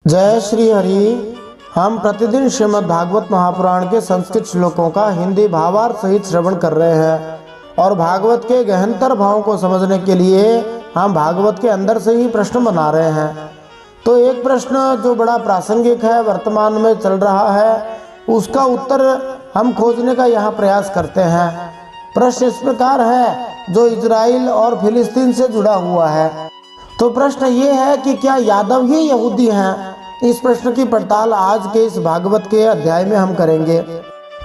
जय श्री हरि। हम प्रतिदिन श्रीमद् भागवत महापुराण के संस्कृत श्लोकों का हिंदी भावार्थ सहित श्रवण कर रहे हैं और भागवत के गहनतर भावों को समझने के लिए हम भागवत के अंदर से ही प्रश्न बना रहे हैं। तो एक प्रश्न जो बड़ा प्रासंगिक है, वर्तमान में चल रहा है, उसका उत्तर हम खोजने का यहाँ प्रयास करते हैं। प्रश्न इस प्रकार है जो इजराइल और फिलिस्तीन से जुड़ा हुआ है। तो प्रश्न ये है कि क्या यादव ही यहूदी हैं? इस प्रश्न की पड़ताल आज के इस भागवत के अध्याय में हम करेंगे।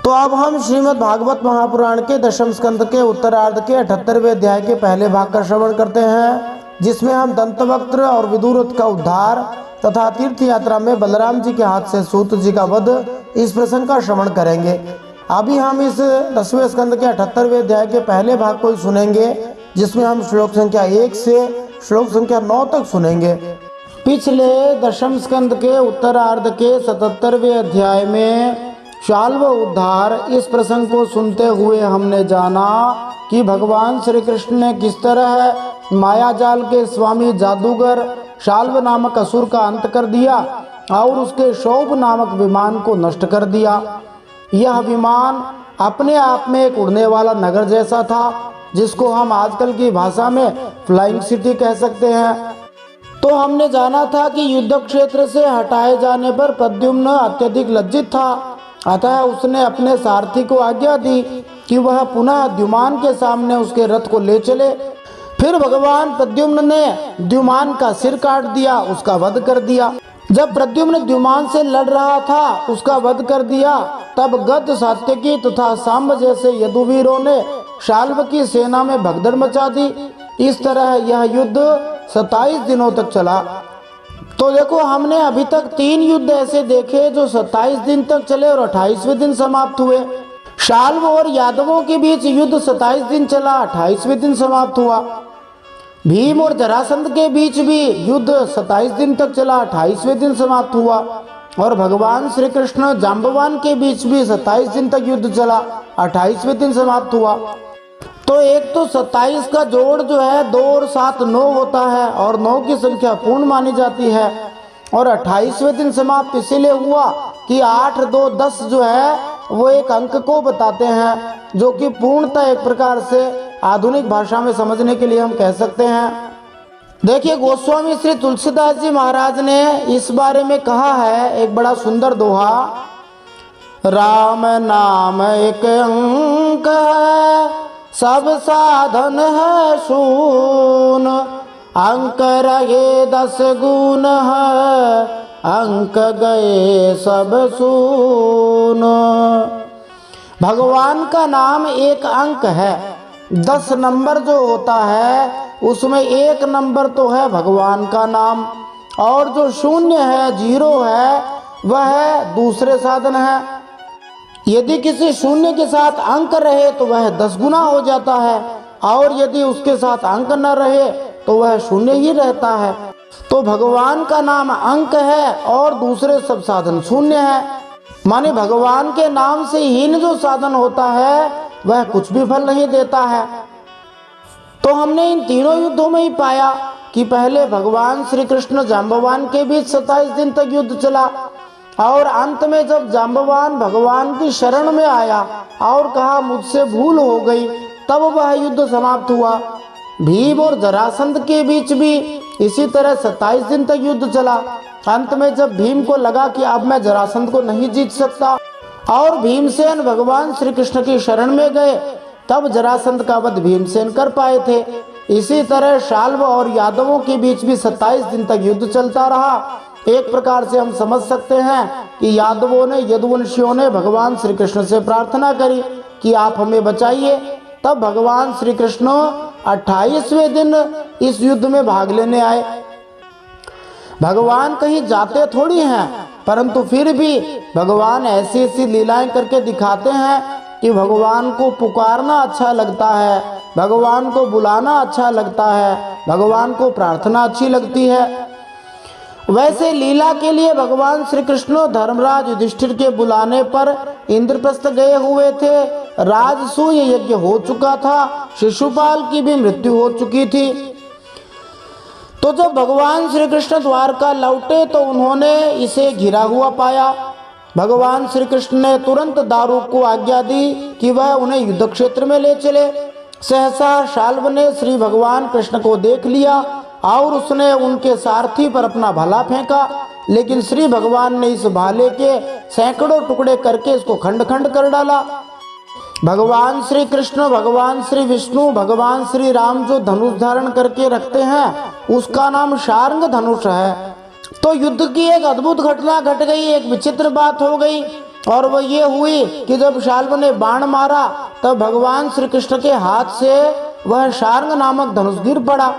तो अब हम श्रीमद् भागवत महापुराण के दशम स्कंद के उत्तरार्ध के 78वें अध्याय के पहले भाग का श्रवण करते हैं, जिसमें हम दंतवक्त्र और विदुरथ का उद्धार तथा तीर्थ यात्रा में बलराम जी के हाथ से सूत जी का वध, इस प्रसंग का श्रवण करेंगे। अभी हम इस 10वें स्कंद के 78वें अध्याय के पहले भाग को ही सुनेंगे, जिसमें हम श्लोक संख्या 1 से श्लोक संख्या 9 तक सुनेंगे। पिछले दशम स्कंद के उत्तरार्ध के 77वें अध्याय में शाल्व उद्धार, इस प्रसंग को सुनते हुए हमने जाना कि भगवान श्री कृष्ण ने किस तरह मायाजाल के स्वामी जादूगर शाल्व नामक असुर का अंत कर दिया और उसके शोभ नामक विमान को नष्ट कर दिया। यह विमान अपने आप में एक उड़ने वाला नगर जैसा था, जिसको हम आजकल की भाषा में फ्लाइंग सिटी कह सकते हैं। तो हमने जाना था कि युद्ध क्षेत्र से हटाए जाने पर प्रद्युम्न अत्यधिक लज्जित था, अतः उसने अपने सारथी को आज्ञा दी कि वह पुनः द्युमान के सामने उसके रथ को ले चले। फिर भगवान प्रद्युम्न ने द्युमान का सिर काट दिया, उसका वध कर दिया। जब प्रद्युम्न द्युमान से लड़ रहा था, उसका वध कर दिया, तब गद, सात्यकी तथा सांब जैसे यदुवीरों ने शाल्व की सेना में भगदड़ मचा दी। इस तरह यह युद्ध 27 दिनों तक चला। तो देखो, हमने अभी तक 3 युद्ध ऐसे देखे जो 27 दिन तक चले और 28वें दिन समाप्त हुए। शाल्व और यादवों के बीच युद्ध 27 दिन चला, 28वें दिन समाप्त हुआ। भीम और जरासंध के बीच भी युद्ध 27 दिन तक चला, 28वें दिन समाप्त हुआ। और भगवान श्री कृष्ण जाम्बवान के बीच भी 27 दिन तक युद्ध चला, 28वें दिन समाप्त हुआ। तो एक तो 27 का जोड़ जो है 2 और 7 9 होता है और 9 की संख्या पूर्ण मानी जाती है। और 28वें दिन समाप्त इसीलिए हुआ कि 8 2 10 जो है वो एक अंक को बताते हैं, जो कि पूर्णतः एक प्रकार से आधुनिक भाषा में समझने के लिए हम कह सकते हैं। देखिए, गोस्वामी श्री तुलसीदास जी महाराज ने इस बारे में कहा है एक बड़ा सुंदर दोहा। राम नाम एक अंक है, सब साधन है शून, अंक रहे 10 गुण है, अंक गए सब सून। भगवान का नाम एक अंक है। 10 नंबर जो होता है उसमें 1 नंबर तो है भगवान का नाम, और जो शून्य है, 0 है, वह दूसरे साधन है। यदि किसी शून्य के साथ अंक रहे तो वह 10 गुना हो जाता है, और यदि उसके साथ अंक न रहे तो वह शून्य ही रहता है। तो भगवान का नाम अंक है और दूसरे सब साधन शून्य है। माने भगवान के नाम से हीन जो साधन होता है वह कुछ भी फल नहीं देता है। तो हमने इन तीनों युद्धों में ही पाया कि पहले भगवान श्री कृष्ण जाम्बवान के बीच 27 दिन तक युद्ध चला, और अंत में जब जाम्बवान भगवान की शरण में आया और कहा मुझसे भूल हो गई, तब वह युद्ध समाप्त हुआ। भीम और जरासंध के बीच भी इसी तरह 27 दिन तक युद्ध चला। अंत में जब भीम को लगा कि अब मैं जरासंध को नहीं जीत सकता और भीमसेन भगवान श्री कृष्ण की शरण में गए, तब जरासंध का वध भीमसेन कर पाए थे। इसी तरह शाल्व और यादवों के बीच भी 27 दिन तक युद्ध चलता रहा। एक प्रकार से हम समझ सकते हैं कि यादवों ने, यदुवंशियों ने भगवान श्री कृष्ण से प्रार्थना करी कि आप हमें बचाइए। तब भगवान श्री कृष्ण 28वें दिन इस युद्ध में भाग लेने आए। भगवान कहीं जाते थोड़ी हैं, परंतु फिर भी भगवान ऐसी ऐसी लीलाएं करके दिखाते हैं कि भगवान को पुकारना अच्छा लगता है, भगवान को बुलाना अच्छा लगता है, भगवान को प्रार्थना अच्छी लगती है। वैसे लीला के लिए भगवान श्री कृष्ण धर्मराज युधिष्ठिर के बुलाने पर इंद्रप्रस्थ गए हुए थे। राजसूय यज्ञ हो चुका था, शिशुपाल की भी मृत्यु हो चुकी थी। तो जब भगवान श्री कृष्ण द्वारका लौटे तो उन्होंने इसे घिरा हुआ पाया। भगवान श्री कृष्ण ने तुरंत दारूक को आज्ञा दी कि वह उन्हें युद्ध क्षेत्र में ले चले। सहसा शाल्व ने श्री भगवान कृष्ण को देख लिया और उसने उनके सारथी पर अपना भाला फेंका, लेकिन श्री भगवान ने इस भाले के सैकड़ों टुकड़े करके इसको खंड खंड कर डाला। भगवान श्री कृष्ण, भगवान श्री विष्णु, भगवान श्री राम जो धनुष धारण करके रखते हैं उसका नाम शार्ंग धनुष है। तो युद्ध की एक अद्भुत घटना घट गई, एक विचित्र बात हो गई, और वह ये हुई कि जब शाल्व ने बाण मारा तब भगवान श्री कृष्ण के हाथ से वह शार्ंग नामक धनुष गिर पड़ा।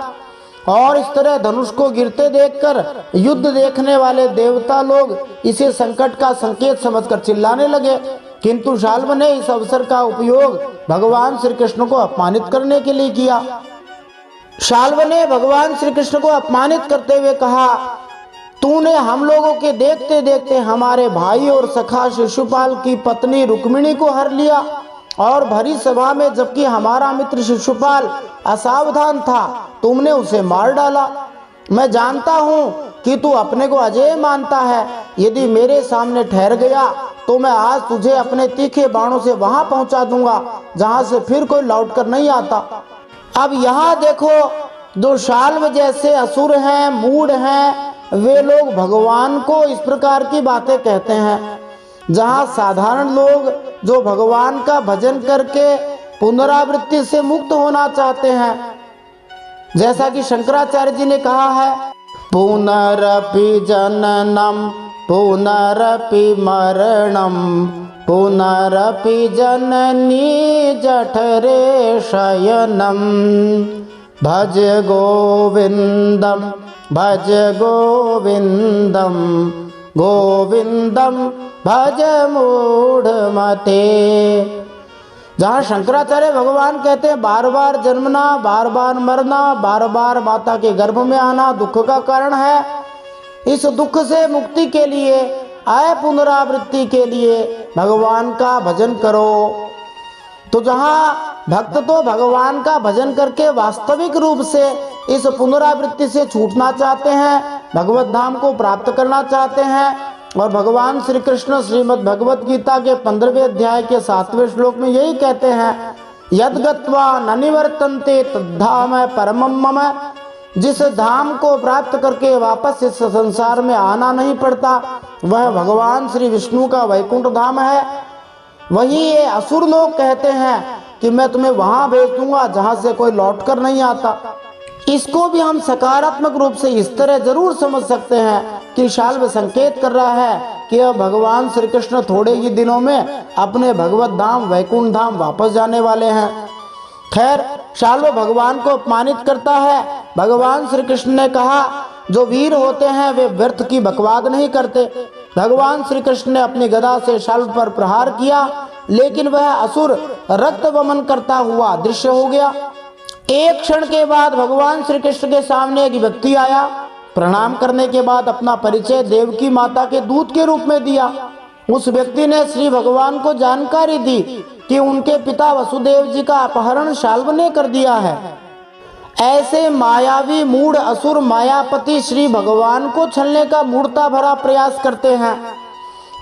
और इस तरह धनुष को गिरते देखकर युद्ध देखने वाले देवता लोग इसे संकट का संकेत समझकर चिल्लाने लगे, किंतु शाल्व ने इस अवसर का उपयोग भगवान श्री कृष्ण को अपमानित करने के लिए किया। शाल्व ने भगवान श्री कृष्ण को अपमानित करते हुए कहा, तूने हम लोगों के देखते देखते हमारे भाई और सखा शिशुपाल की पत्नी रुक्मिणी को हर लिया, और भरी सभा में जबकि हमारा मित्र शिशुपाल असावधान था तुमने उसे मार डाला। मैं जानता हूँ कि तू अपने को अजय मानता है, यदि मेरे सामने ठहर गया तो मैं आज तुझे अपने तीखे बाणों से वहां पहुंचा दूंगा जहां से फिर कोई लौट कर नहीं आता। अब यहाँ देखो, जो शाल्व जैसे असुर हैं, मूढ़ हैं, वे लोग भगवान को इस प्रकार की बातें कहते हैं, जहाँ साधारण लोग जो भगवान का भजन करके पुनरावृत्ति से मुक्त होना चाहते हैं, जैसा कि शंकराचार्य जी ने कहा है, पुनरपि जननम पुनरपि मरणम पुनरपि जननी जठरे शयनम भज गोविंदम भज गोविंदम गोविंदम भज मूढ़मते। जहाँ शंकराचार्य भगवान कहते हैं बार बार जन्मना, बार बार मरना, बार बार माता के गर्भ में आना दुख का कारण है, इस दुख से मुक्ति के लिए, आय पुनरावृत्ति के लिए भगवान का भजन करो। तो जहाँ भक्त तो भगवान का भजन करके वास्तविक रूप से इस पुनरावृत्ति से छूटना चाहते हैं, भगवत धाम को प्राप्त करना चाहते हैं, और भगवान श्री कृष्ण श्रीमद् भगवत गीता के 15वें अध्याय के 7वें श्लोक में यही कहते हैं, यद गत्वा न निवर्तन्ते तद्धाम परमं मम। जिस धाम को प्राप्त करके वापस इस संसार में आना नहीं पड़ता वह भगवान श्री विष्णु का वैकुंठ धाम है। वही ये असुर लोग कहते हैं कि मैं तुम्हें वहां भेज दूंगा जहां से कोई लौट कर नहीं आता। इसको भी हम सकारात्मक रूप से इस तरह जरूर समझ सकते हैं कि शाल्व संकेत कर रहा है कि अब भगवान श्री कृष्ण थोड़े ही दिनों में अपने भगवत धाम वैकुंठ धाम वापस जाने वाले हैं। खैर, शाल्व भगवान को अपमानित करता है। भगवान श्री कृष्ण ने कहा, जो वीर होते हैं वे व्यर्थ की बकवाद नहीं करते। भगवान श्री कृष्ण ने अपनी गदा से शाल्व पर प्रहार किया, लेकिन वह असुर रक्त वमन करता हुआ दृश्य हो गया। एक क्षण के बाद भगवान श्री कृष्ण के सामने एक व्यक्ति आया। प्रणाम करने के बाद अपना परिचय देवकी माता के दूत के रूप में दिया। उस व्यक्ति ने श्री भगवान को जानकारी दी कि उनके पिता वसुदेव जी का अपहरण शाल्व ने कर दिया है। ऐसे मायावी मूढ़ असुर मायापति श्री भगवान को छलने का मूर्खता भरा प्रयास करते हैं।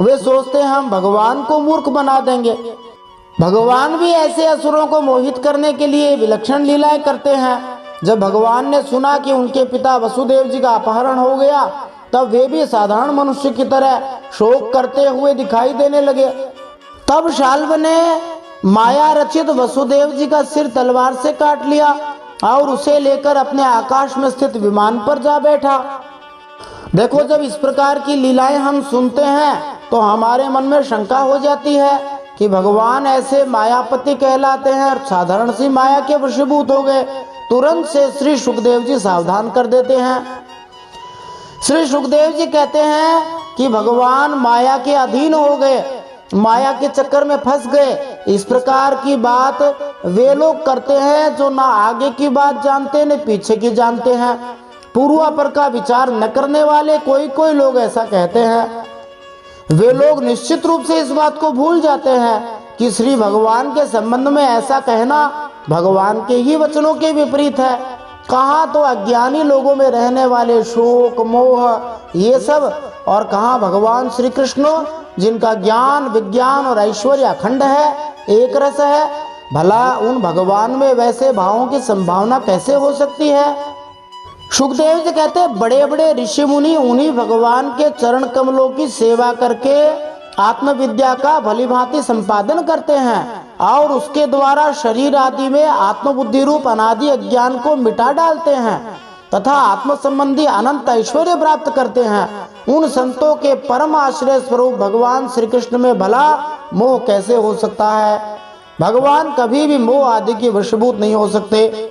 वे सोचते हैं हम भगवान को मूर्ख बना देंगे। भगवान भी ऐसे असुरों को मोहित करने के लिए विलक्षण लीलाएं करते हैं। जब भगवान ने सुना कि उनके पिता वसुदेव जी का अपहरण हो गया, तब वे भी साधारण मनुष्य की तरह शोक करते हुए दिखाई देने लगे। तब शाल्व ने माया रचित वसुदेव जी का सिर तलवार से काट लिया और उसे लेकर अपने आकाश में स्थित विमान पर जा बैठा। देखो, जब इस प्रकार की लीलाएं हम सुनते हैं तो हमारे मन में शंका हो जाती है कि भगवान ऐसे मायापति कहलाते हैं और साधारण सी माया के वशीभूत हो गए। तुरंत से श्री सुखदेव जी सावधान कर देते हैं। श्री सुखदेव जी कहते हैं कि भगवान माया के अधीन हो गए, माया के चक्कर में फंस गए। इस प्रकार की बात वे लोग करते हैं जो ना आगे की बात जानते न पीछे की जानते हैं। पूर्वापर का विचार न करने वाले कोई कोई लोग ऐसा कहते हैं। वे लोग निश्चित रूप से इस बात को भूल जाते हैं कि श्री भगवान के संबंध में ऐसा कहना भगवान के ही वचनों के विपरीत है। कहाँ तो अज्ञानी लोगों में रहने वाले शोक मोह ये सब, और कहाँ भगवान श्री कृष्ण जिनका ज्ञान विज्ञान और ऐश्वर्य अखंड है, एक रस है। भला उन भगवान में वैसे भावों की संभावना कैसे हो सकती है? सुखदेव जी कहते हैं बड़े बड़े ऋषि मुनि उन्हीं भगवान के चरण कमलों की सेवा करके आत्मविद्या का भलीभांति संपादन करते हैं और उसके द्वारा शरीर आदि में आत्मबुद्धि रूप अनादि अज्ञान को मिटा डालते हैं तथा आत्म संबंधी अनंत ऐश्वर्य प्राप्त करते हैं। उन संतों के परम आश्रय स्वरूप भगवान श्री कृष्ण में भला मोह कैसे हो सकता है? भगवान कभी भी मोह आदि के वशीभूत नहीं हो सकते।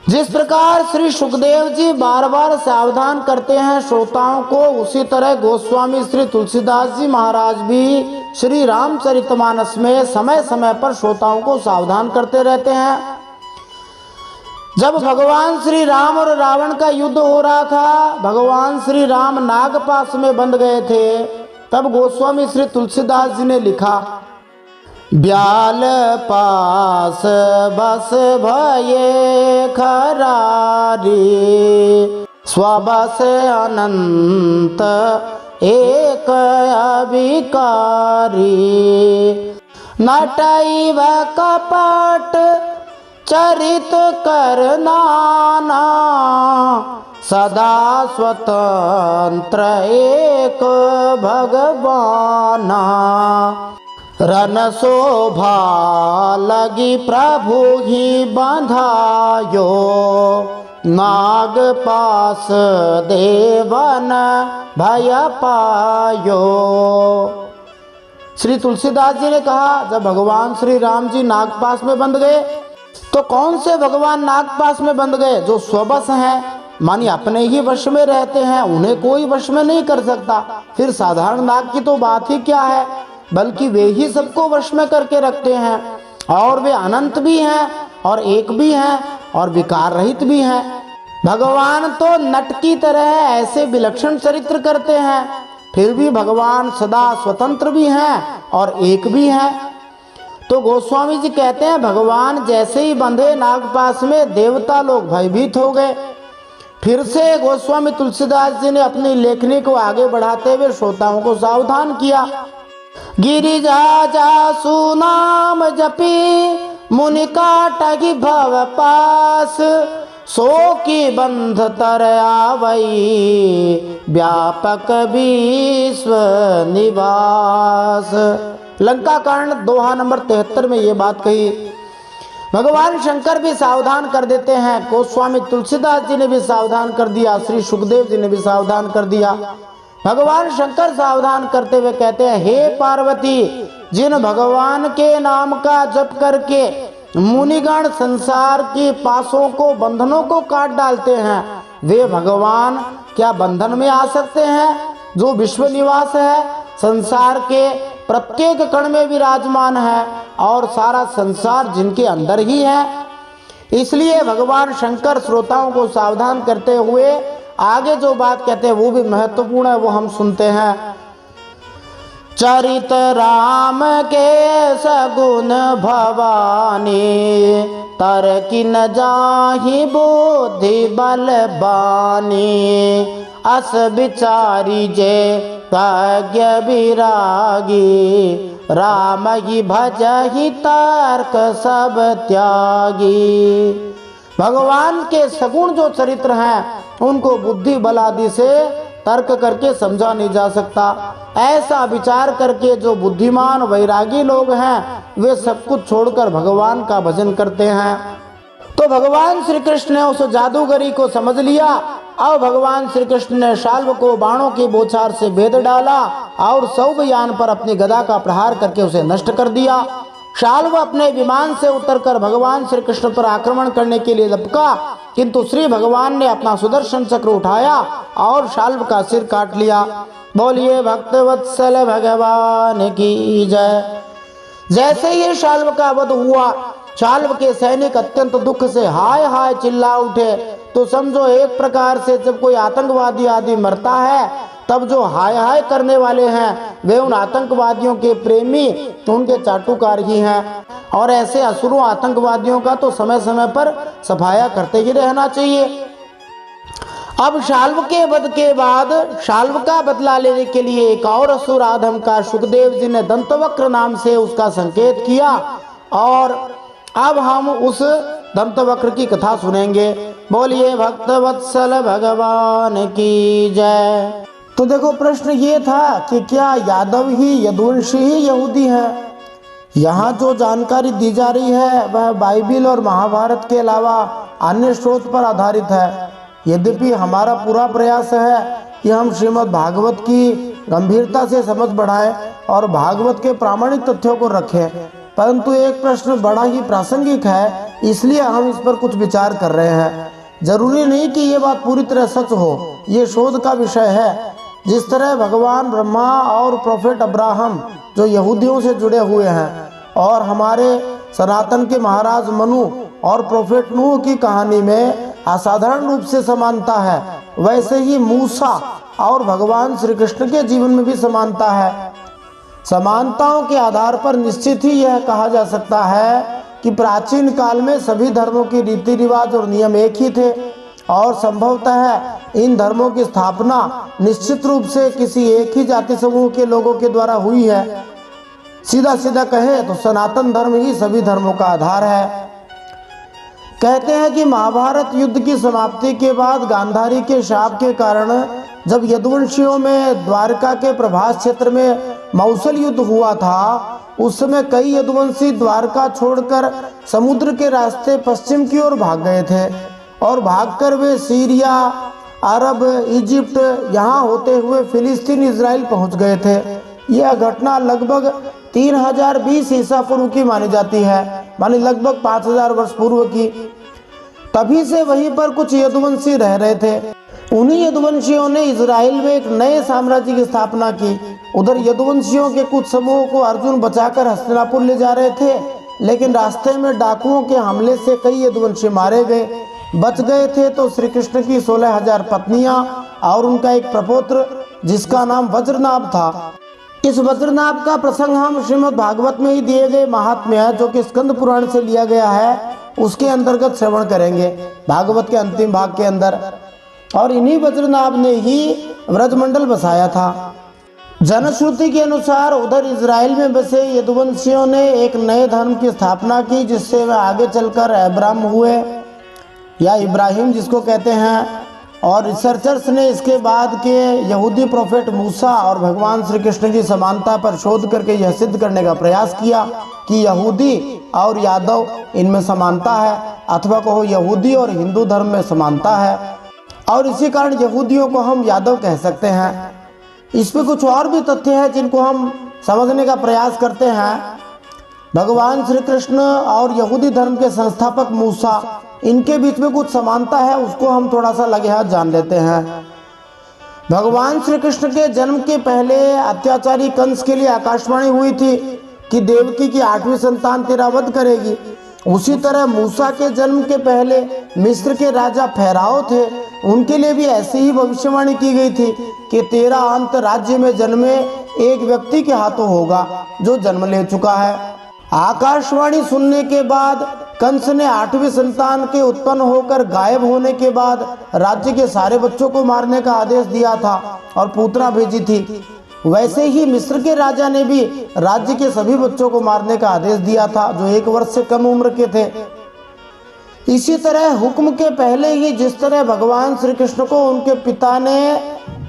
जिस प्रकार श्री सुखदेव जी बार बार सावधान करते हैं श्रोताओं को, उसी तरह गोस्वामी श्री तुलसीदास जी महाराज भी श्री रामचरितमानस में समय समय पर श्रोताओं को सावधान करते रहते हैं। जब भगवान श्री राम और रावण का युद्ध हो रहा था, भगवान श्री राम नागपाश में बंध गए थे, तब गोस्वामी श्री तुलसीदास जी ने लिखा, ब्याल पास बस भये खरारी, स्वबस अनंत एक अभिकारी, नटैव कपट चरित करनाना, सदा स्वतंत्र एक भगवाना, रन शोभा लगी प्रभु ही बंधायो, नाग पास देवन भय पायो। श्री तुलसीदास जी ने कहा जब भगवान श्री राम जी नागपाश में बंध गए तो कौन से भगवान नागपाश में बंध गए? जो स्वबस हैं, मानी अपने ही वश में रहते हैं, उन्हें कोई वश में नहीं कर सकता। फिर साधारण नाग की तो बात ही क्या है, बल्कि वे ही सबको वश में करके रखते हैं, और वे अनंत भी हैं और एक भी हैं और विकार रहित भी हैं। भगवान तो नट की तरह ऐसे विलक्षण चरित्र करते हैं, फिर भी भगवान सदा स्वतंत्र भी हैं और एक भी हैं। तो गोस्वामी जी कहते हैं भगवान जैसे ही बंधे नागपाश में देवता लोग भयभीत हो गए। फिर से गोस्वामी तुलसीदास जी ने अपनी लेखनी को आगे बढ़ाते हुए श्रोताओं को सावधान किया। गिरिजा जासु नाम जपी मुनि काटगी भव पास, सो की बंध तर आवई व्यापक विश्व निवास। लंका कांड दोहा नंबर 73 में ये बात कही। भगवान शंकर भी सावधान कर देते हैं, गोस्वामी तुलसीदास जी ने भी सावधान कर दिया, श्री सुखदेव जी ने भी सावधान कर दिया। भगवान शंकर सावधान करते हुए कहते हैं, हे पार्वती, जिन भगवान के नाम का जप करके मुनिगण संसार की पासों को बंधनों को काट डालते हैं, वे भगवान क्या बंधन में आ सकते हैं? जो विश्व निवास है, संसार के प्रत्येक कण में विराजमान है और सारा संसार जिनके अंदर ही है। इसलिए भगवान शंकर श्रोताओं को सावधान करते हुए आगे जो बात कहते हैं वो भी महत्वपूर्ण है, वो हम सुनते हैं। चरित राम के सगुण भवानी, तरकी न जाहि बुद्धि बलबानी, अस विचारी जे प्राज्ञ विरागी, राम ही भजहि तर्क सब त्यागी। भगवान के सगुण जो चरित्र हैं उनको बुद्धि बल आदि से तर्क करके समझा नहीं जा सकता। ऐसा विचार करके जो बुद्धिमान वैरागी लोग हैं वे सब कुछ छोड़कर भगवान का भजन करते हैं। तो भगवान श्री कृष्ण ने उस जादूगरी को समझ लिया। अब भगवान श्री कृष्ण ने शाल्व को बाणों की बौछार से भेद डाला और सौभयान पर अपनी गदा का प्रहार करके उसे नष्ट कर दिया। शाल्व अपने विमान से उतरकर भगवान श्री कृष्ण पर आक्रमण करने के लिए लपका, किंतु श्री भगवान ने अपना सुदर्शन चक्र उठाया और शाल्व का सिर काट लिया। बोलिए भक्तवत्सल भगवान की जय। जैसे ही शाल्व का वध हुआ, शाल्व के सैनिक अत्यंत दुख से हाय हाय चिल्ला उठे। तो समझो एक प्रकार से जब कोई आतंकवादी आदि मरता है तब जो हाय हाय करने वाले हैं वे उन आतंकवादियों के प्रेमी, उनके चाटुकार ही हैं। और ऐसे असुरों आतंकवादियों का तो समय समय पर सफाया करते ही रहना चाहिए। अब शाल्व के वध के बाद शाल्व का बदला लेने के लिए एक और असुर आधमकार सुखदेव जी ने दंतवक्र नाम से उसका संकेत किया, और अब हम उस दंतवक्र की कथा सुनेंगे। बोलिए भक्तवत्सल भगवान की जय। तो देखो, प्रश्न ये था कि क्या यादव ही यदुवंशी ही यहूदी है? यहाँ जो जानकारी दी जा रही है वह बाइबिल और महाभारत के अलावा अन्य स्रोत पर आधारित है। यद्यपि हमारा पूरा प्रयास है कि हम श्रीमद् भागवत की गंभीरता से समझ बढ़ाएं और भागवत के प्रामाणिक तथ्यों को रखें, परंतु एक प्रश्न बड़ा ही प्रासंगिक है, इसलिए हम इस पर कुछ विचार कर रहे हैं। जरूरी नहीं कि ये बात पूरी तरह सच हो, ये शोध का विषय है। जिस तरह भगवान ब्रह्मा और प्रोफेट अब्राहम जो यहूदियों से जुड़े हुए हैं, और हमारे सनातन के महाराज मनु और प्रोफेट नूह की कहानी में असाधारण रूप से समानता है, वैसे ही मूसा और भगवान श्री कृष्ण के जीवन में भी समानता है। समानताओं के आधार पर निश्चित ही यह कहा जा सकता है कि प्राचीन काल में सभी धर्मों के रीति रिवाज और नियम एक ही थे, और संभवतः इन धर्मों की स्थापना निश्चित रूप से किसी एक ही जाति समूह के लोगों के द्वारा हुई है। सीधा सीधा कहे तो सनातन धर्म ही सभी धर्मों का आधार है। कहते हैं कि महाभारत युद्ध की समाप्ति के बाद गांधारी के शाप के कारण जब यदुवंशियों में द्वारका के प्रभास क्षेत्र में मौसल युद्ध हुआ था, उस समय कई यदुवंशी द्वारका छोड़कर समुद्र के रास्ते पश्चिम की ओर भाग गए थे, और भागकर वे सीरिया, अरब, इजिप्ट, यहाँ होते हुए फिलिस्तीन, इजराइल पहुंच गए थे। यह घटना लगभग 3020 ईसा पूर्व की मानी जाती है, मानी लगभग 5000 वर्ष पूर्व की। तभी से वहीं पर कुछ यदुवंशी रह रहे थे। उन्हीं यदुवंशियों ने इजराइल में एक नए साम्राज्य की स्थापना की। उधर यदुवंशियों के कुछ समूह को अर्जुन बचाकर हस्तिनापुर ले जा रहे थे, लेकिन रास्ते में डाकुओं के हमले से कई यदुवंशी मारे गए। बच गए थे तो श्री कृष्ण की 16,000 पत्नियां और उनका एक प्रपौत्र जिसका नाम वज्रनाभ था। इस वज्रनाभ का प्रसंग हम श्रीमद् भागवत में ही दिए गए महात्म्य जो कि स्कंद पुराण से लिया गया है, उसके अंतर्गत श्रवण करेंगे भागवत के अंतिम भाग के अंदर। और इन्हीं वज्रनाभ ने ही व्रजमंडल बसाया था। जनश्रुति के अनुसार उधर इजराइल में बसे यदुवंशियों ने एक नए धर्म की स्थापना की, जिससे वे आगे चलकर अब्राम हुए या इब्राहिम जिसको कहते हैं। और रिसर्चर्स ने इसके बाद के यहूदी प्रोफेट मूसा और भगवान श्री कृष्ण की समानता पर शोध करके यह सिद्ध करने का प्रयास किया कि यहूदी और यादव इनमें समानता है, अथवा कहो यहूदी और हिंदू धर्म में समानता है, और इसी कारण यहूदियों को हम यादव कह सकते हैं। इस पे कुछ और भी तथ्य हैं जिनको हम समझने का प्रयास करते हैं। भगवान श्री कृष्ण और यहूदी धर्म के संस्थापक मूसा, इनके बीच में कुछ समानता है, उसको हम थोड़ा सा लगे हाथ जान लेते हैं। भगवान श्री कृष्ण के जन्म के पहले अत्याचारी कंस के लिए आकाशवाणी हुई थी कि देवकी की 8वीं संतान तेरा वध करेगी। उसी तरह मूसा के जन्म के पहले मिस्र के राजा फेराओ थे, उनके लिए भी ऐसी ही भविष्यवाणी की गई थी कि तेरा अंत राज्य में जन्मे एक व्यक्ति के हाथों होगा जो जन्म ले चुका है। आकाशवाणी सुनने के बाद कंस ने 8वीं संतान के उत्पन्न होकर गायब होने के बाद राज्य के सारे बच्चों को मारने का आदेश दिया था और पूतना भेजी थी। वैसे ही मिस्र के राजा ने भी राज्य के सभी बच्चों को मारने का आदेश दिया था जो 1 वर्ष से कम उम्र के थे। इसी तरह हुक्म के पहले ही जिस तरह भगवान श्री कृष्ण को उनके पिता ने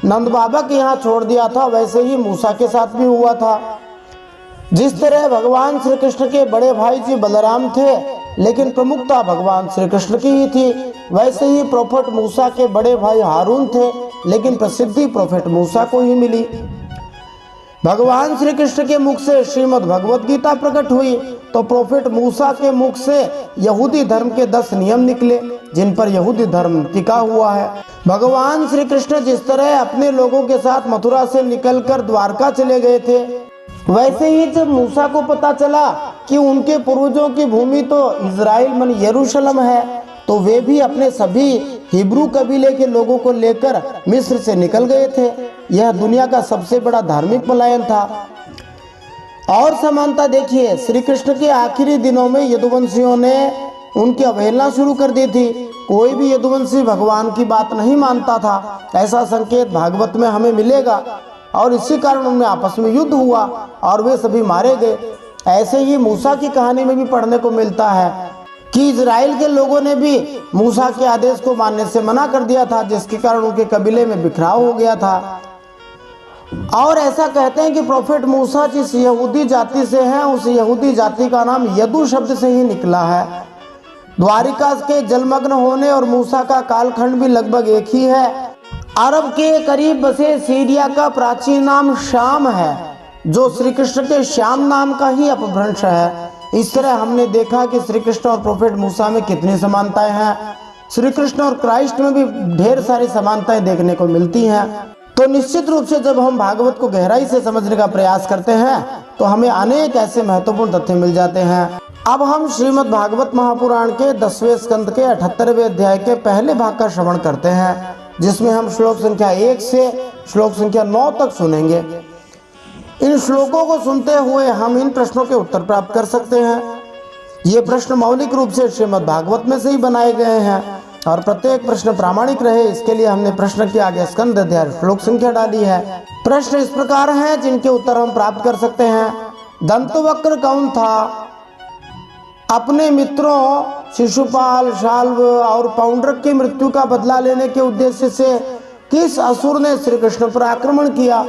नंद बाबा के यहाँ छोड़ दिया था, वैसे ही मूसा के साथ भी हुआ था। जिस तरह भगवान श्री कृष्ण के बड़े भाई जी बलराम थे, लेकिन प्रमुखता भगवान श्री कृष्ण की ही थी, वैसे ही प्रोफेट मूसा के बड़े भाई हारून थे, लेकिन प्रसिद्धि प्रोफेट मूसा को ही मिली। भगवान श्री कृष्ण के मुख से श्रीमद् भगवत गीता प्रकट हुई तो प्रोफेट मूसा के मुख से यहूदी धर्म के 10 नियम निकले जिन पर यहूदी धर्म टिका हुआ है। भगवान श्री कृष्ण जिस तरह अपने लोगों के साथ मथुरा से निकलकर द्वारका चले गए थे, वैसे ही जब मूसा को पता चला कि उनके पूर्वजों की भूमि तो इजराइल मन यरूशलेम है, तो वे भी अपने सभी हिब्रू कबीले के लोगों को लेकर मिस्र से निकल गए थे। यह दुनिया का सबसे बड़ा धार्मिक पलायन था। और समानता देखिए, श्री कृष्ण के आखिरी दिनों में यदुवंशियों ने उनकी अवहेलना शुरू कर दी थी। कोई भी यदुवंशी भगवान की बात नहीं मानता था, ऐसा संकेत भागवत में हमें मिलेगा। और इसी कारण उनमें आपस में युद्ध हुआ और वे सभी मारे गए। ऐसे ही मूसा की कहानी में भी पढ़ने को मिलता है कि इजराइल के लोगों ने भी मूसा के आदेश को मानने से मना कर दिया था, जिसके कारण उनके कबीले में बिखराव हो गया था। और ऐसा कहते हैं कि प्रोफेट मूसा जिस यहूदी जाति से हैं, उस यहूदी जाति का नाम यदु शब्द से ही निकला है। द्वारिका के जलमग्न होने और मूसा का कालखंड भी लगभग एक ही है। अरब के करीब बसे सीरिया का प्राचीन नाम शाम है, जो श्री कृष्ण के श्याम नाम का ही अपभ्रंश है। इस तरह हमने देखा कि श्री कृष्ण और प्रोफेट मूसा में कितनी समानताएं हैं। श्री कृष्ण और क्राइस्ट में भी ढेर सारी समानताएं देखने को मिलती हैं। तो निश्चित रूप से जब हम भागवत को गहराई से समझने का प्रयास करते हैं तो हमें अनेक ऐसे महत्वपूर्ण तथ्य मिल जाते हैं। अब हम श्रीमद् भागवत महापुराण के 10वें स्कंद के 78वें अध्याय के पहले भाग का श्रवण करते हैं, जिसमें हम श्लोक संख्या 1 से श्लोक संख्या 9 तक सुनेंगे। इन श्लोकों को सुनते हुए हम इन प्रश्नों के उत्तर प्राप्त कर सकते हैं। ये प्रश्न मौलिक रूप से श्रीमद् भागवत में से ही बनाए गए हैं और प्रत्येक प्रश्न प्रामाणिक रहे, इसके लिए हमने प्रश्न के आगे स्कंद अध्याय श्लोक संख्या डाली है। प्रश्न इस प्रकार हैं जिनके उत्तर हम प्राप्त कर सकते हैं। दंतवक्र कौन था? अपने मित्रों शिशुपाल, शाल्व और पौंड्रक की मृत्यु का बदला लेने के उद्देश्य से किस असुर ने श्री कृष्ण पर आक्रमण किया?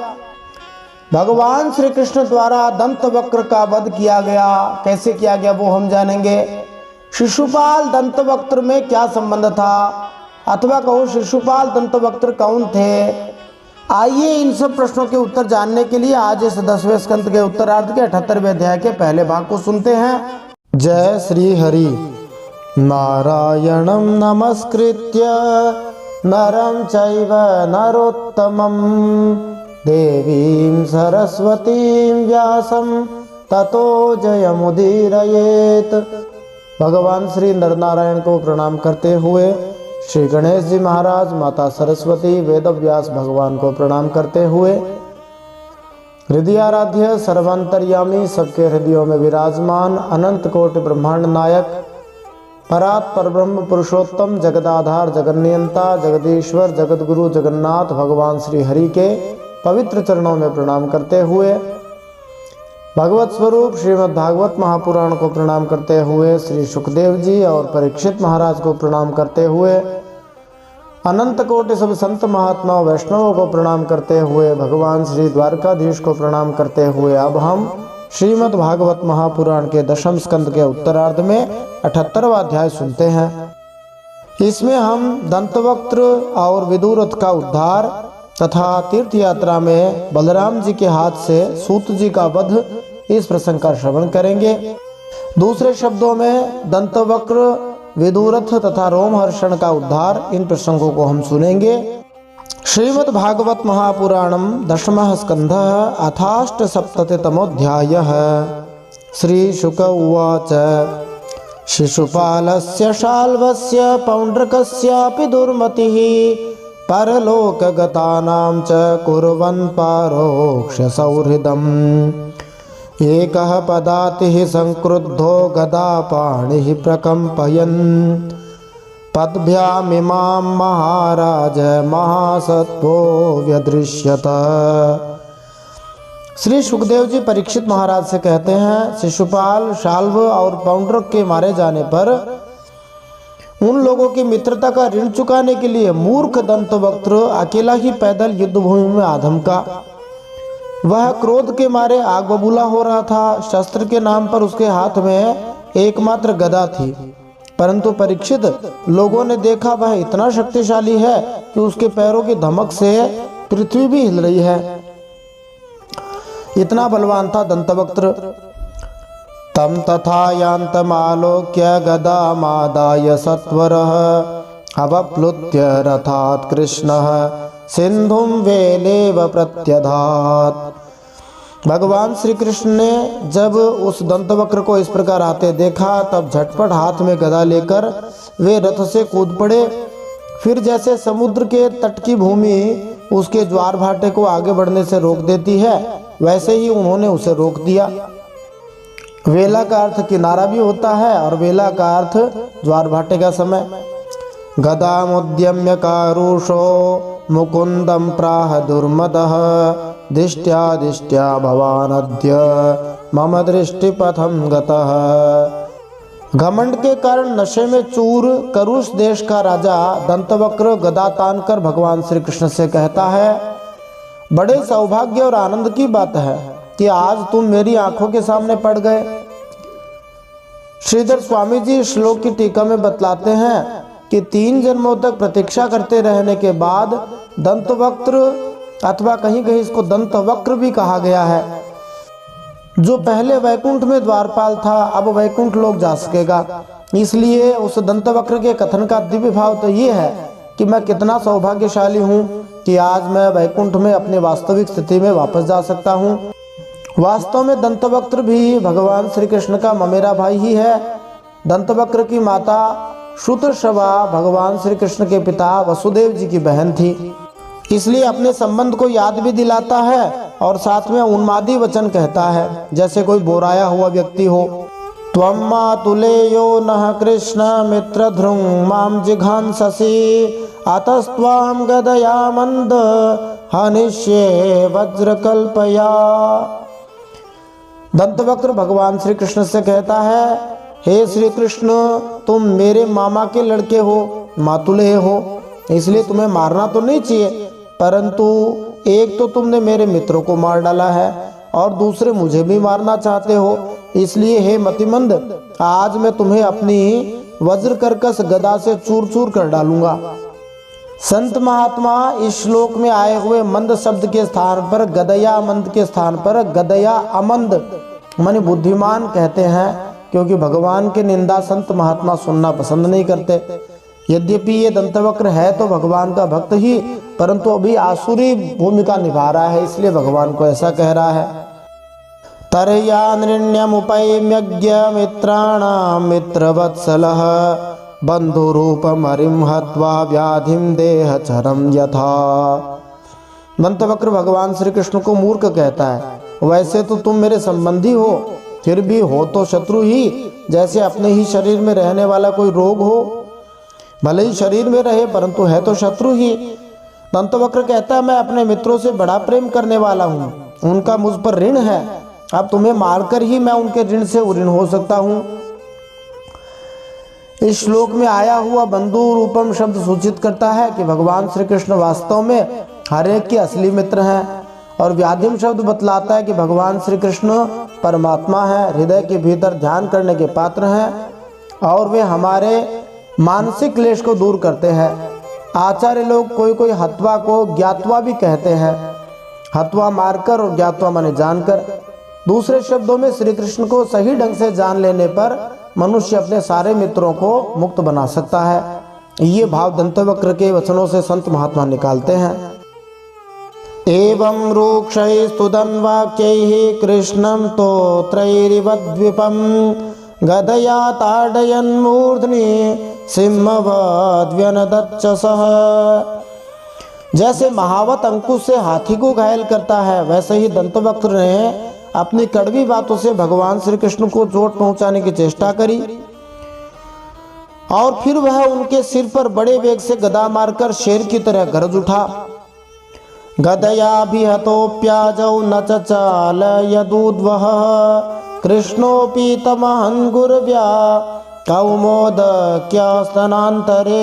भगवान श्री कृष्ण द्वारा दंतवक्र का वध किया गया। कैसे किया गया वो हम जानेंगे। शिशुपाल दंतवक्र में क्या संबंध था, अथवा कहो शिशुपाल दंतवक्र कौन थे? आइए इन सब प्रश्नों के उत्तर जानने के लिए आज इस 10वें स्कंद के उत्तरार्ध के 78वें अध्याय के पहले भाग को सुनते हैं। जय श्री हरि। नारायणं नमस्कृत्य नरं चैव नरोत्तमं देवीं सरस्वतीं व्यासं ततो जयमुदीरयेत्। भगवान श्री नरनारायण को प्रणाम करते हुए श्री गणेश जी महाराज, माता सरस्वती, वेद व्यास भगवान को प्रणाम करते हुए हृदयाराध्य सर्वांतर्यामी, सबके हृदयों में विराजमान, अनंत कोटि ब्रह्मांड नायक, परात् परब्रह्म पुरुषोत्तम, जगदाधार, जगन्नियंता, जगदीश्वर, जगदगुरु, जगन्नाथ भगवान श्री हरि के पवित्र चरणों में प्रणाम करते हुए, भगवत स्वरूप श्रीमद् भागवत महापुराण को प्रणाम करते हुए, श्री सुखदेव जी और परीक्षित महाराज को प्रणाम करते हुए, अनंत कोटि सब संत महात्मा वैष्णवों को प्रणाम करते हुए, भगवान श्री द्वारकाधीश को प्रणाम करते हुए अब हम श्रीमद् भागवत महापुराण के 10वें स्कंद के उत्तरार्ध में 78वां अध्याय सुनते हैं। इसमें हम दंतवक्त्र और विदुरथ का उद्धार तथा तीर्थ यात्रा में बलराम जी के हाथ से सूत जी का वध, इस प्रसंग का श्रवण करेंगे। दूसरे शब्दों में दंतवक्र, विदुरथ तथा रोमहर्षण का उद्धार, इन प्रसंगों को हम सुनेंगे। श्रीमद् भागवत महापुराणम 10वां स्कंधः अथाष्टसप्ततितमोऽध्यायः। श्री शुक उवाच शिशुपालस्य शाल्वस्य पौंड्रकस्यापि दुर्मतिः परलोकगतानां च कुर्वन् पारोक्षसौहृदम् एकः पदातिः संक्रुद्धो गदापाणिः प्रकम्पयन् पद्भ्यामिमां महाराज महासत्वो व्यदृश्यत। श्री सुखदेव जी परीक्षित महाराज से कहते हैं, शिशुपाल, शाल्व और पौंड्रक के मारे जाने पर उन लोगों की मित्रता का ऋण चुकाने के लिए मूर्ख दंतवक्त्र अकेला ही पैदल युद्ध भूमि में आधमका। वह क्रोध के मारे आग बबूला हो रहा था। शस्त्र के नाम पर उसके हाथ में एकमात्र गदा थी, परंतु परीक्षित लोगों ने देखा वह इतना शक्तिशाली है कि उसके पैरों की धमक से पृथ्वी भी हिल रही है। इतना बलवान था दंतवक्त्र। तम तथा यान्तमालोक्य गदामादाय सत्वरः अवप्लुत्य रथात् कृष्णः सिंधुं वेलेव प्रत्यधात्। भगवान श्री कृष्ण ने जब उस दंतवक्र को इस प्रकार आते देखा, तब झटपट हाथ में गदा लेकर वे रथ से कूद पड़े। फिर जैसे समुद्र के तट की भूमि उसके ज्वार भाटे को आगे बढ़ने से रोक देती है, वैसे ही उन्होंने उसे रोक दिया। वेला का अर्थ किनारा भी होता है और वेला का अर्थ ज्वार भाटे का समय। गदामुद्यम्य कारुषो मुकुंदम प्राह दुर्मदः दिष्ट्या दिष्ट्या भवानद्य मम दृष्टिपथम गतः। घमंड के कारण नशे में चूर करुष देश का राजा दंतवक्र गदा तान कर भगवान श्री कृष्ण से कहता है, बड़े सौभाग्य और आनंद की बात है कि आज तुम मेरी आंखों के सामने पड़ गए। श्रीधर स्वामी जी श्लोक की टीका में बतलाते हैं कि 3 जन्मों तक प्रतीक्षा करते रहने के बाद दंतवक्र अथवा कहीं कहीं इसको दंतवक्र भी कहा गया है, जो पहले वैकुंठ में द्वारपाल था अब वैकुंठ लोक जा सकेगा। इसलिए उस दंतवक्र के कथन का दिव्य भाव तो ये है कि मैं कितना सौभाग्यशाली हूँ कि आज मैं वैकुंठ में अपनी वास्तविक स्थिति में वापस जा सकता हूँ। वास्तव में दंतवक्र भी भगवान श्री कृष्ण का ममेरा भाई ही है। दंतवक्र की माता श्रुतश्रवा भगवान श्री कृष्ण के पिता वसुदेव जी की बहन थी, इसलिए अपने संबंध को याद भी दिलाता है और साथ में उन्मादी वचन कहता है, जैसे कोई बोराया हुआ व्यक्ति हो। त्वं मातुलेयो नः कृष्ण मित्र ध्रुंग माम जिघांससि अतस्त्वां गदया मंद हनिष्ये वज्रकल्पया। दंतवक्र भगवान श्री कृष्ण से कहता है, हे श्री कृष्ण, तुम मेरे मामा के लड़के हो, मातुले हो, इसलिए तुम्हें मारना तो नहीं चाहिए, परंतु एक तो तुमने मेरे मित्रों को मार डाला है और दूसरे मुझे भी मारना चाहते हो, इसलिए हे मतिमंद, आज मैं तुम्हें अपनी वज्र कर्कश गदा से चूर चूर कर डालूंगा। संत महात्मा इस श्लोक में आए हुए मंद शब्द के स्थान पर गदया मंद के स्थान पर गदया अमंद माने बुद्धिमान कहते हैं, क्योंकि भगवान की निंदा संत महात्मा सुनना पसंद नहीं करते। यद्यपि ये दंतवक्र है तो भगवान का भक्त ही, परंतु अभी आसुरी भूमिका निभा रहा है, इसलिए भगवान को ऐसा कह रहा है। तरया नृण्यमुपैम्यज्ञ मित्राणां मित्रवत्सलः बंधुरूपमरिं हत्वा व्याधिं देहचरं यथा। दंतवक्र भगवान श्री कृष्ण को मूर्ख कहता है, वैसे तो तुम मेरे संबंधी हो, फिर भी हो तो शत्रु ही, जैसे अपने ही शरीर में रहने वाला कोई रोग हो, भले ही शरीर में रहे परंतु है तो शत्रु ही। दंतवक्र कहता है, मैं अपने मित्रों से बड़ा प्रेम करने वाला हूँ, उनका मुझ पर ऋण है, अब तुम्हें मारकर ही मैं उनके ऋण से उऋण हो सकता हूँ। इस श्लोक में आया हुआ बंधु रूपम शब्द सूचित करता है कि भगवान श्री कृष्ण वास्तव में हर एक के असली मित्र हैं, और व्याधिम शब्द बतलाता है कि भगवान श्री कृष्ण परमात्मा है, हृदय के भीतर ध्यान करने के पात्र हैं और वे हमारे मानसिक क्लेश को दूर करते हैं। आचार्य लोग कोई हत्वा को ज्ञातवा भी कहते हैं, हत्वा मारकर और ज्ञातवा माने जानकर। दूसरे शब्दों में श्री कृष्ण को सही ढंग से जान लेने पर मनुष्य अपने सारे मित्रों को मुक्त बना सकता है। ये भाव दंतवक्र के वचनों से संत महात्मा निकालते हैं। एवं रूक्षैस्तुदन् वाक्यैः कृष्णं तोत्रैरिवद्विपं गदया ताडयन् मूर्ध्नि सिंहवद्व्यनदच्चसः। जैसे महावत अंकुश से हाथी को घायल करता है, वैसे ही दंतवक्र ने अपनी कड़वी बातों से भगवान श्री कृष्ण को चोट पहुंचाने की चेष्टा करी और फिर वह उनके सिर पर बड़े वेग से गदा मारकर शेर की तरह गरज उठा। गदयाभिहतोऽप्याजौ न चचाल यदूद्वः कृष्णोऽपि तमहन् गुर्व्या कौमोदक्यस्तनान्तरे।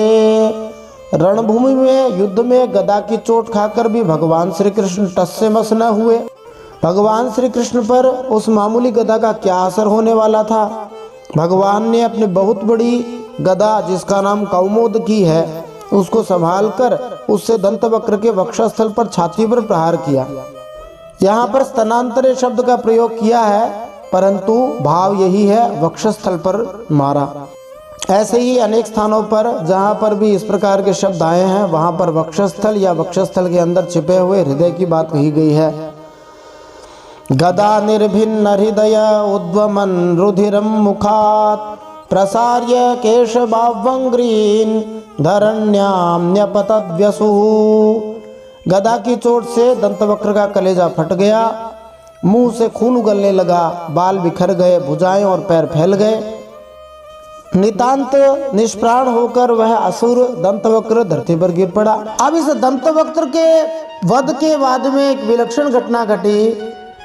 रणभूमि में युद्ध में गदा की चोट खाकर भी भगवान श्री कृष्ण टस से मस न हुए। भगवान श्री कृष्ण पर उस मामूली गदा का क्या असर होने वाला था। भगवान ने अपनी बहुत बड़ी गदा, जिसका नाम कौमोद की है, उसको संभालकर उससे दंतवक्र के वक्षस्थल पर छाती पर प्रहार किया। यहाँ पर स्तनांतरे शब्द का प्रयोग किया है, परंतु भाव यही है, वक्षस्थल पर मारा। ऐसे ही अनेक स्थानों पर जहाँ पर भी इस प्रकार के शब्द आए हैं, वहाँ पर वक्षस्थल या वक्षस्थल के अंदर छिपे हुए हृदय की बात कही गई है। गदा निर्भिन्न हृदय उद्वमन् रुधिरं मुखात् प्रसार्य केशभावंग्रीन् धरण्यां न्यपतद्व्यसुः। गदा की चोट से दंतवक्र का कलेजा फट गया मुंह से खून उगलने लगा, बाल बिखर गए, भुजाएं और पैर फैल गए। नितांत निष्प्राण होकर वह असुर दंतवक्र धरती पर गिर पड़ा। अब इस दंतवक्र के वध के बाद में एक विलक्षण घटना घटी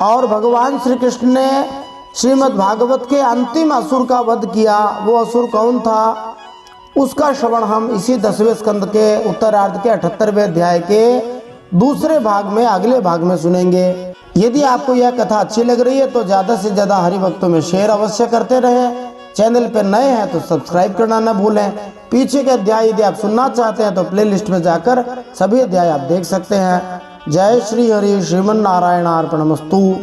और भगवान श्री कृष्ण ने श्रीमद् भागवत के अंतिम असुर का वध किया। वो असुर कौन था, उसका श्रवण हम इसी 10वें स्कंद के उत्तरार्ध के 78वें अध्याय के दूसरे भाग में, अगले भाग में सुनेंगे। यदि आपको यह कथा अच्छी लग रही है तो ज़्यादा से ज़्यादा हरि भक्तों में शेयर अवश्य करते रहें। चैनल पर नए हैं तो सब्सक्राइब करना न भूलें। पीछे के अध्याय यदि आप सुनना चाहते हैं तो प्लेलिस्ट में जाकर सभी अध्याय आप देख सकते हैं। जय श्री हरि, श्रीमन नारायण अर्पणमस्तु।